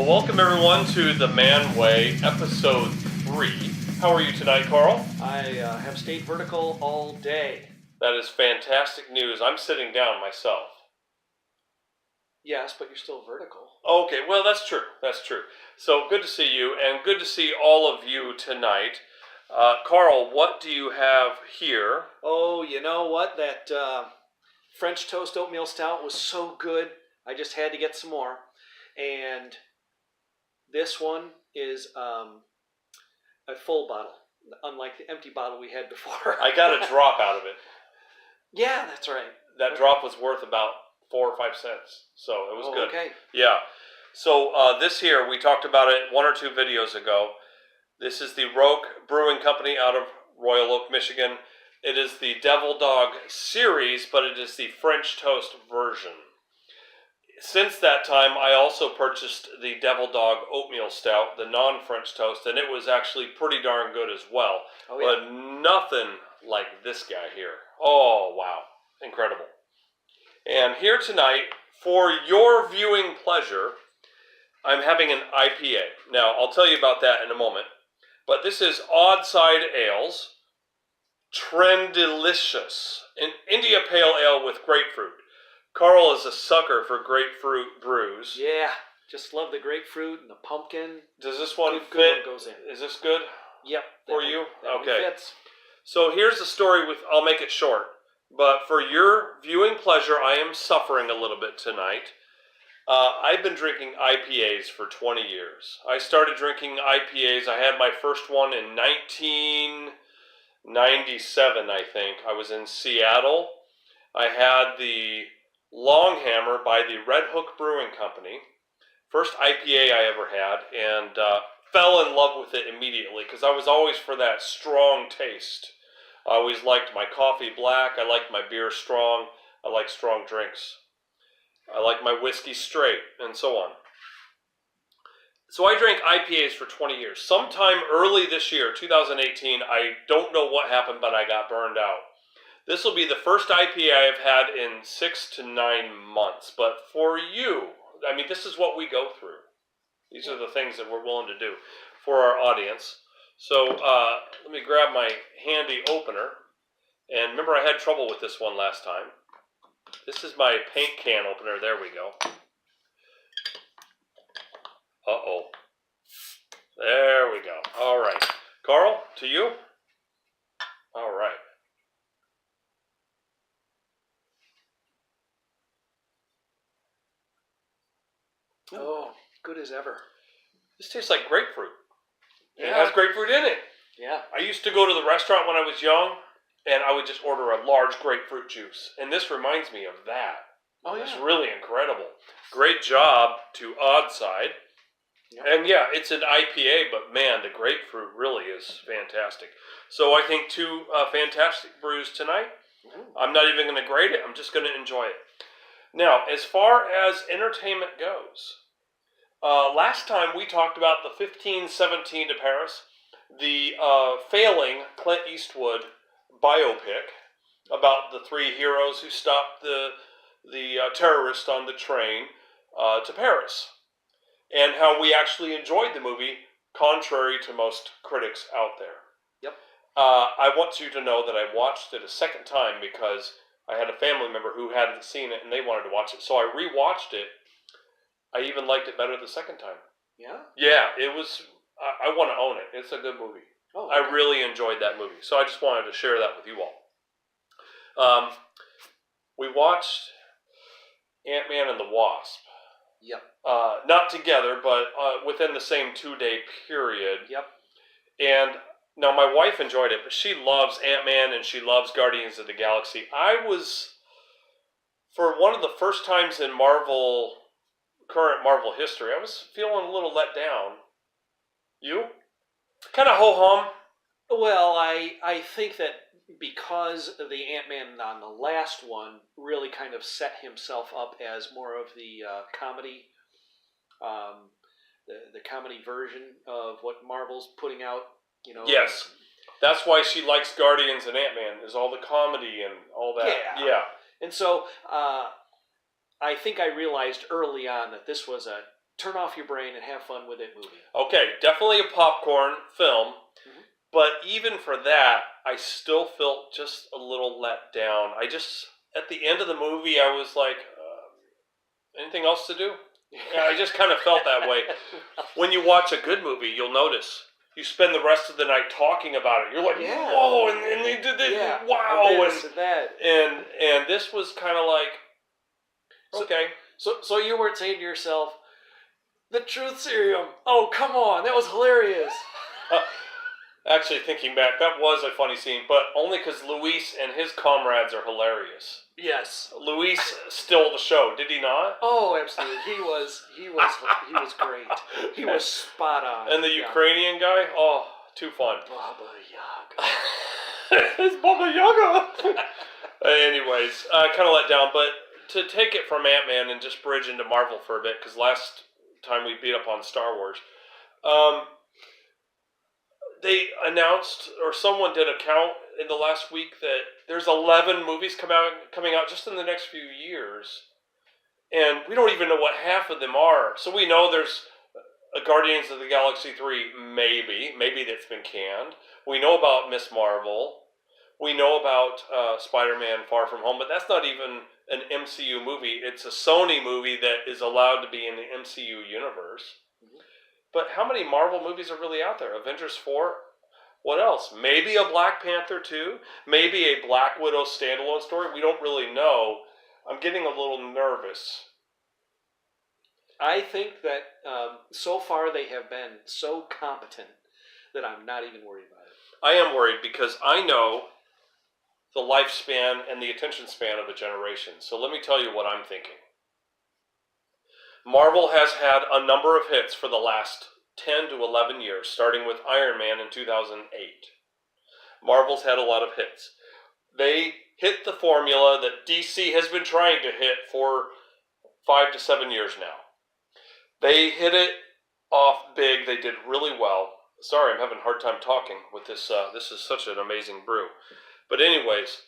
welcome everyone to The Man Way, episode 3. How are you tonight, Carl? I have stayed vertical all day. That is fantastic news. I'm sitting down myself. Yes, but you're still vertical. Okay, well, that's true. That's true. So, good to see you, and good to see all of you tonight. Carl, what do you have here? Oh, you know what? That French toast oatmeal stout was so good. I just had to get some more. And this one is a full bottle, unlike the empty bottle we had before. I got a drop out of it. Yeah, that's right. That drop was worth about 4 or 5 cents, so it was good. Okay. Yeah. So this here, we talked about it 1 or 2 videos ago. This is the Roak Brewing Company out of Royal Oak, Michigan. It is the Devil Dog series, but it is the French toast version. Since that time, I also purchased the Devil Dog Oatmeal Stout, the non-French toast, and it was actually pretty darn good as well. Oh, yeah. But nothing like this guy here. Oh, wow. Incredible. And here tonight, for your viewing pleasure, I'm having an IPA. Now, I'll tell you about that in a moment. But this is Oddside Ales, Trendilicious, an India Pale Ale with grapefruit. Carl is a sucker for grapefruit brews. Yeah, just love the grapefruit and the pumpkin. Does this one Good fit? one goes in. Is this good? Yep. For you? That Okay. one fits. So here's the story with, I'll make it short. But for your viewing pleasure, I am suffering a little bit tonight. I've been drinking IPAs for 20 years. I started drinking IPAs. I had my first one in 1997, I think. I was in Seattle. I had the Longhammer by the Red Hook Brewing Company. First IPA I ever had, and fell in love with it immediately because I was always for that strong taste. I always liked my coffee black. I liked my beer strong. I like strong drinks. I like my whiskey straight, and so on. So I drank IPAs for 20 years. Sometime early this year, 2018, I don't know what happened, but I got burned out. This will be the first IPA I've had in 6 to 9 months. But for you, I mean, this is what we go through. These are the things that we're willing to do for our audience. So let me grab my handy opener. And remember, I had trouble with this one last time. This is my paint can opener. There we go. Uh-oh. There we go. All right. Carl, to you. All right. Oh, good as ever. This tastes like grapefruit. Yeah. It has grapefruit in it. Yeah. I used to go to the restaurant when I was young, and I would just order a large grapefruit juice. And this reminds me of that. Oh, yeah. It's really incredible. Great job to Oddside. Yep. And yeah, it's an IPA, but man, the grapefruit really is fantastic. So I think 2 fantastic brews tonight. Mm-hmm. I'm not even going to grade it. I'm just going to enjoy it. Now, as far as entertainment goes, last time we talked about the 1517 to Paris, the failing Clint Eastwood biopic about the 3 heroes who stopped the terrorist on the train to Paris, and how we actually enjoyed the movie, contrary to most critics out there. Yep. I want you to know that I watched it a second time because I had a family member who hadn't seen it and they wanted to watch it, so I rewatched it. I even liked it better the second time. Yeah? Yeah, it was. I want to own it. It's a good movie. Oh, I really enjoyed that movie, so I just wanted to share that with you all. We watched Ant-Man and the Wasp. Yep. Not together, but within the same 2-day period. Yep. And now my wife enjoyed it, but she loves Ant-Man and she loves Guardians of the Galaxy. I was, for one of the first times in current Marvel history, I was feeling a little let down. You? Kind of ho-hum. Well, I think that because the Ant-Man on the last one really kind of set himself up as more of the comedy, the comedy version of what Marvel's putting out, you know. Yes. That's why she likes Guardians and Ant-Man, is all the comedy and all that. Yeah. And so I think I realized early on that this was a turn off your brain and have fun with it movie. Okay, definitely a popcorn film, Mhm. but even for that, I still felt just a little let down. At the end of the movie, I was like, anything else to do? Yeah, I just kind of felt that way. When you watch a good movie, you'll notice. You spend the rest of the night talking about it. You're like, whoa, and they did this, wow. And this and that. And this was kind of like, okay. So you weren't saying to yourself, the truth serum, oh, come on, that was hilarious. Actually, thinking back, that was a funny scene, but only because Luis and his comrades are hilarious. Yes. Luis stole the show, did he not? Oh, absolutely. He was great. He was spot on. And the Ukrainian guy? Oh, too fun. Baba Yaga. It's Baba Yaga. Anyways, kind of let down, but to take it from Ant-Man and just bridge into Marvel for a bit, because last time we beat up on Star Wars, they announced, or someone did a count in the last week, that there's 11 movies coming out just in the next few years. And we don't even know what half of them are. So we know there's a Guardians of the Galaxy 3, maybe that's been canned. We know about Miss Marvel. We know about Spider-Man Far From Home, but that's not even an MCU movie. It's a Sony movie that is allowed to be in the MCU universe. But how many Marvel movies are really out there? Avengers 4? What else? Maybe a Black Panther 2? Maybe a Black Widow standalone story? We don't really know. I'm getting a little nervous. I think that so far they have been so competent that I'm not even worried about it. I am worried because I know the lifespan and the attention span of a generation. So let me tell you what I'm thinking. Marvel has had a number of hits for the last 10 to 11 years, starting with Iron Man in 2008. Marvel's had a lot of hits. They hit the formula that DC has been trying to hit for 5 to 7 years now. They hit it off big. They did really well. Sorry, I'm having a hard time talking with this. This is such an amazing brew. But anyways,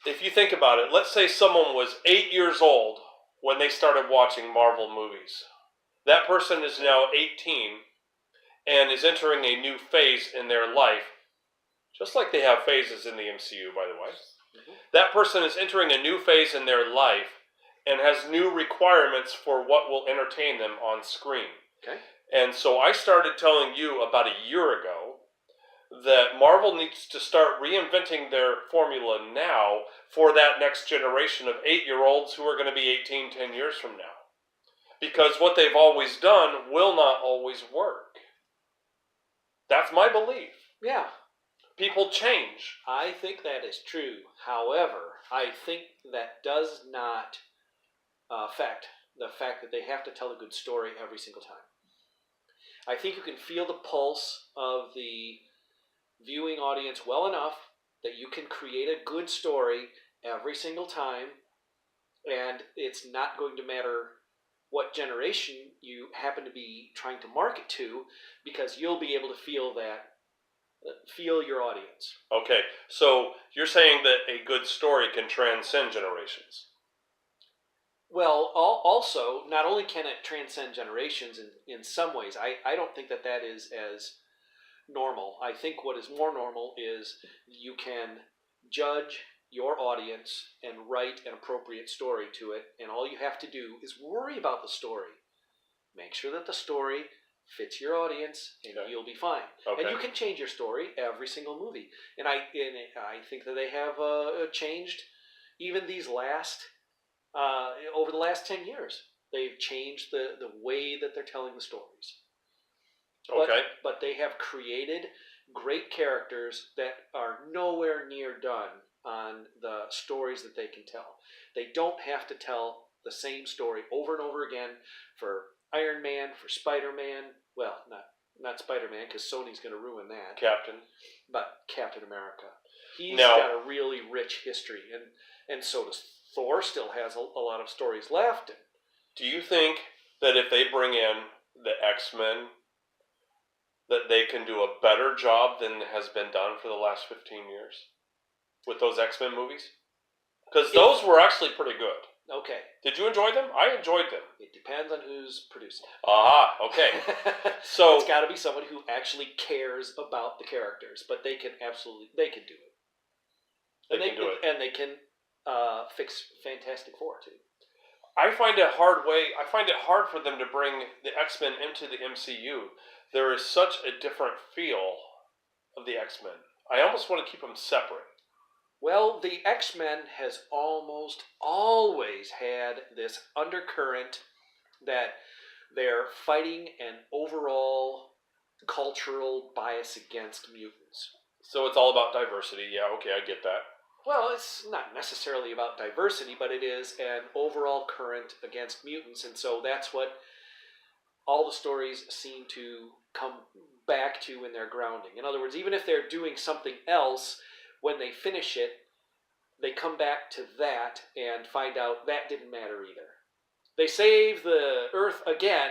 if you think about it, let's say someone was 8 years old when they started watching Marvel movies. That person is now 18 and is entering a new phase in their life, just like they have phases in the MCU, by the way. Mm-hmm. That person is entering a new phase in their life and has new requirements for what will entertain them on screen. Okay. And so I started telling you about a year ago that Marvel needs to start reinventing their formula now for that next generation of 8-year-olds who are going to be 18 10 years from now. Because what they've always done will not always work. That's my belief. Yeah. People change. I think that is true. However, I think that does not affect the fact that they have to tell a good story every single time. I think you can feel the pulse of the viewing audience well enough that you can create a good story every single time, and it's not going to matter what generation you happen to be trying to market to, because you'll be able to feel your audience. Okay, so you're saying that a good story can transcend generations. Well, also, not only can it transcend generations in some ways, I don't think that is as normal. I think what is more normal is you can judge your audience and write an appropriate story to it, and all you have to do is worry about the story. Make sure that the story fits your audience, and you'll be fine. Okay. And you can change your story every single movie. And I think that they have changed even these last over the last 10 years. They've changed the way that they're telling the stories. Okay. But they have created great characters that are nowhere near done on the stories that they can tell. They don't have to tell the same story over and over again for Iron Man, for Spider-Man. Well, not Spider-Man, because Sony's going to ruin that. But Captain America. He's got a really rich history, and so does Thor. Still has a lot of stories left. Do you think that if they bring in the XMen, that they can do a better job than has been done for the last 15 years with those X-Men movies? Because those were actually pretty good. Okay. Did you enjoy them? I enjoyed them. It depends on who's producing. Aha, okay. So it's got to be someone who actually cares about the characters, but they can do it. They can do it. And they can fix Fantastic Four too. I find it hard for them to bring the X-Men into the MCU. There is such a different feel of the X-Men. I almost want to keep them separate. Well, the X-Men has almost always had this undercurrent that they're fighting an overall cultural bias against mutants. So it's all about diversity. Yeah, okay, I get that. Well, it's not necessarily about diversity, but it is an overall current against mutants, and so that's what all the stories seem to come back to in their grounding. In other words, even if they're doing something else, when they finish it, they come back to that and find out that didn't matter either. They save the Earth again,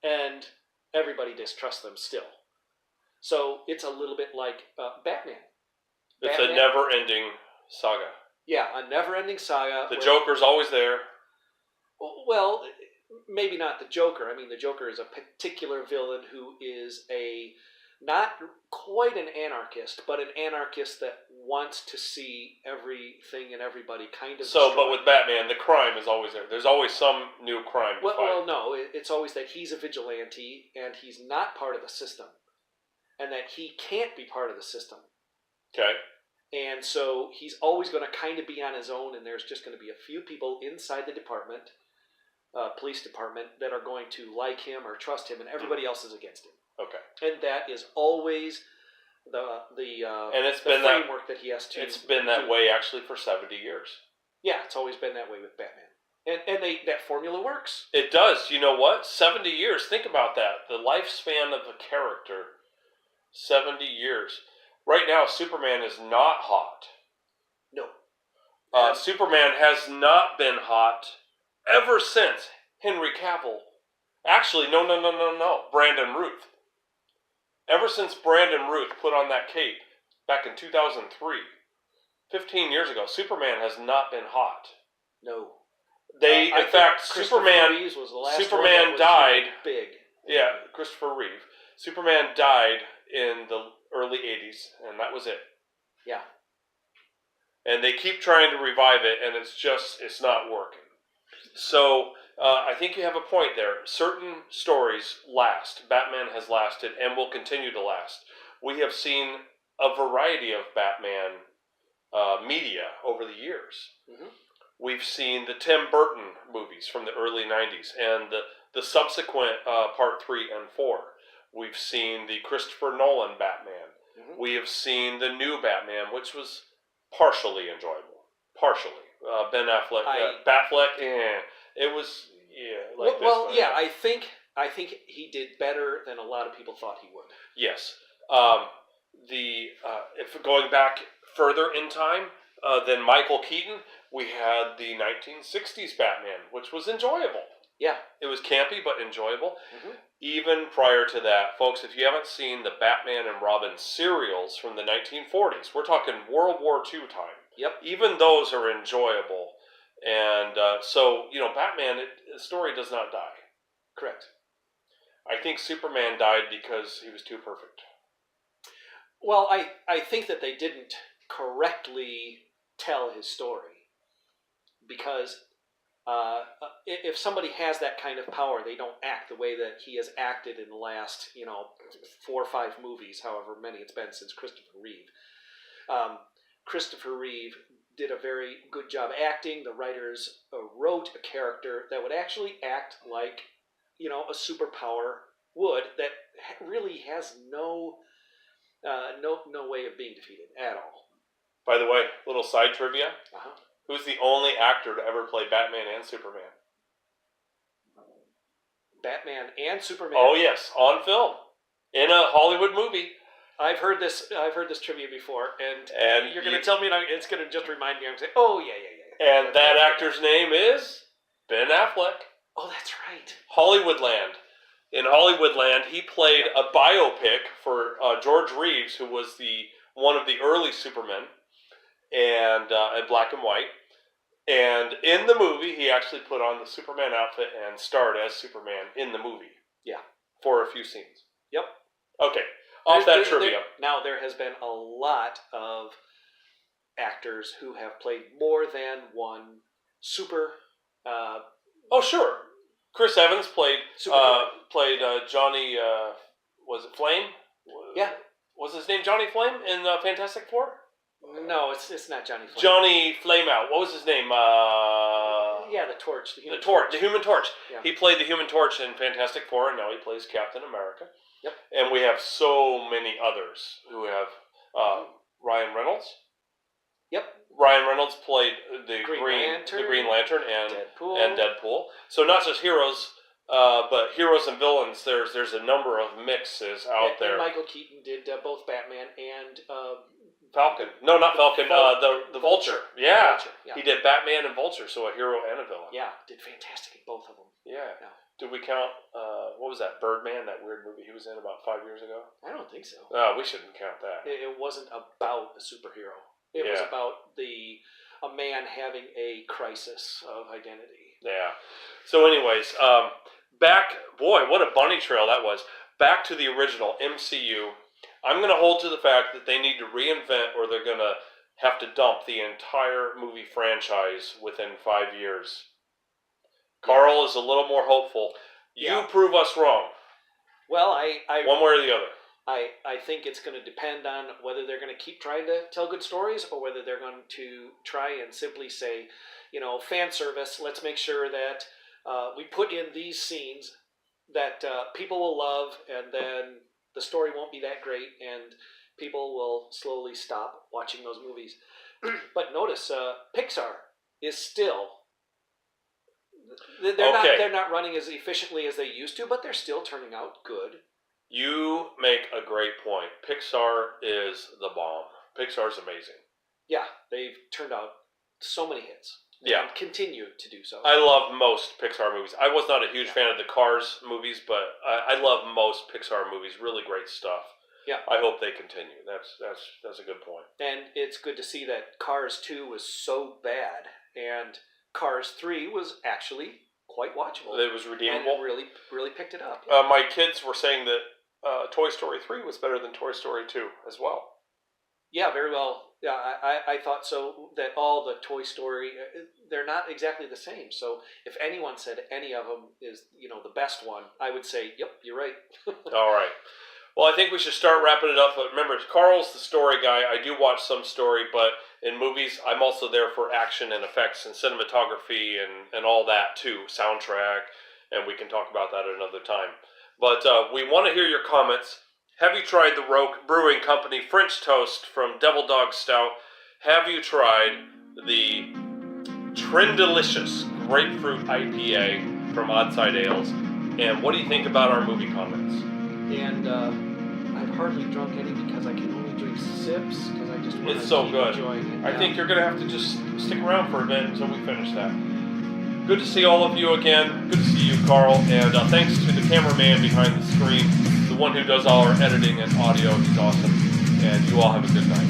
and everybody distrusts them still. So it's a little bit like Batman. It's a never-ending saga. Yeah, a never-ending saga. The Joker's always there. Well, maybe not the Joker. I mean, the Joker is a particular villain who is not quite an anarchist, but an anarchist that wants to see everything and everybody kind of destroyed. But with Batman, the crime is always there. There's always some new crime to fight. Well, no. It's always that he's a vigilante and he's not part of the system. And that he can't be part of the system. Okay. And so he's always going to kind of be on his own, and there's just going to be a few people inside the department, police department, that are going to like him or trust him, and everybody else is against him. Okay. And that is always and it's the been framework that he has to. It's been that way actually for 70 years. Yeah, it's always been that way with Batman. And that formula works. It does. You know what? 70 years. Think about that. The lifespan of a character, 70 years. Right now, Superman is not hot. No. Superman has not been hot ever since Henry Cavill. Actually, no. Brandon Routh. Ever since Brandon Routh put on that cape back in 2003, 15 years ago, Superman has not been hot. No. In fact, Superman died. Big. Yeah, Christopher Reeve. Superman died in the early 80s, and that was it. Yeah. And they keep trying to revive it, and it's not working. So, I think you have a point there. Certain stories last. Batman has lasted and will continue to last. We have seen a variety of Batman media over the years. Mm-hmm. We've seen the Tim Burton movies from the early 90s and the subsequent Part 3 and 4. We've seen the Christopher Nolan Batman. Mm-hmm. We have seen the new Batman, which was partially enjoyable. Partially. Ben Affleck, Batfleck, it was, I think he did better than a lot of people thought he would. Yes. If going back further in time than Michael Keaton, we had the 1960s Batman, which was enjoyable. Yeah. It was campy, but enjoyable. Mm-hmm. Even prior to that, folks, if you haven't seen the Batman and Robin serials from the 1940s, we're talking World War II time. Yep. Even those are enjoyable. And Batman, the story does not die. Correct. I think Superman died because he was too perfect. Well, I think that they didn't correctly tell his story. Because if somebody has that kind of power, they don't act the way that he has acted in the last, 4 or 5 movies, however many it's been since Christopher Reeve. Christopher Reeve did a very good job acting. The writers wrote a character that would actually act like, a superpower would, that really has no way of being defeated at all. By the way, little side trivia. Uh-huh. Who's the only actor to ever play Batman and Superman? Batman and Superman? Oh yes, on film, in a Hollywood movie. I've heard this trivia before, and you're going to tell me, and it's going to just remind me. I'm saying, oh yeah. And that actor's name is Ben Affleck. Oh, that's right. Hollywoodland. In Hollywoodland, he played a biopic for George Reeves, who was one of the early Supermen, and black and white. And in the movie, he actually put on the Superman outfit and starred as Superman in the movie. Yeah. For a few scenes. Yep. Okay. Off that trivia. Now, there has been a lot of actors who have played more than one super. Oh, sure. Chris Evans played Johnny. Was it Flame? Yeah. Was his name Johnny Flame in Fantastic Four? No, it's not Johnny Flame. Johnny Flameout. What was his name? Yeah, the Torch. The Human Torch. Yeah. He played the Human Torch in Fantastic Four, and now he plays Captain America. Yep. And we have so many others who have Ryan Reynolds. Yep. Ryan Reynolds played the Green Lantern and Deadpool. So not just heroes, but heroes and villains. There's a number of mixes out there. And Michael Keaton did both Batman and Falcon. No, not Falcon. The Vulture. Yeah. Vulture. Yeah. He did Batman and Vulture, so a hero and a villain. Yeah, did fantastic in both of them. Yeah. Did we count, what was that, Birdman, that weird movie he was in about 5 years ago? I don't think so. No, we shouldn't count that. It wasn't about a superhero. It was about a man having a crisis of identity. Yeah. So anyways, boy, what a bunny trail that was. Back to the original MCU. I'm going to hold to the fact that they need to reinvent or they're going to have to dump the entire movie franchise within 5 years. Carl is a little more hopeful. You prove us wrong. Well, I one way or the other. I think it's going to depend on whether they're going to keep trying to tell good stories or whether they're going to try and simply say, fan service, let's make sure that we put in these scenes that people will love, and then the story won't be that great, and people will slowly stop watching those movies. But notice, Pixar is still... They're not running as efficiently as they used to, but they're still turning out good. You make a great point. Pixar is the bomb. Pixar's amazing. Yeah, they've turned out so many hits. Yeah. And continue to do so. I love most Pixar movies. I was not a huge fan of the Cars movies, but I love most Pixar movies. Really great stuff. Yeah. I hope they continue. That's a good point. And it's good to see that Cars 2 was so bad, and Cars 3 was actually quite watchable. It was redeemable. And really, really picked it up. My kids were saying that Toy Story 3 was better than Toy Story 2 as well. Yeah, very well. Yeah, I thought so, that all the Toy Story, they're not exactly the same. So if anyone said any of them is, the best one, I would say, yep, you're right. All right. Well, I think we should start wrapping it up. But remember, Carl's the story guy. I do watch some story, but in movies, I'm also there for action and effects and cinematography and all that too, soundtrack, and we can talk about that at another time. But we want to hear your comments. Have you tried the Roak Brewing Company French Toast from Devil Dog Stout? Have you tried the Trendilicious Grapefruit IPA from Oddside Ales? And what do you think about our movie comments? And I've hardly drunk any because I can only drink sips because I just want to keep enjoying it. I think you're going to have to just stick around for a bit until we finish that. Good to see all of you again. Good to see you, Carl. And thanks to the cameraman behind the screen, the one who does all our editing and audio. He's awesome. And you all have a good night.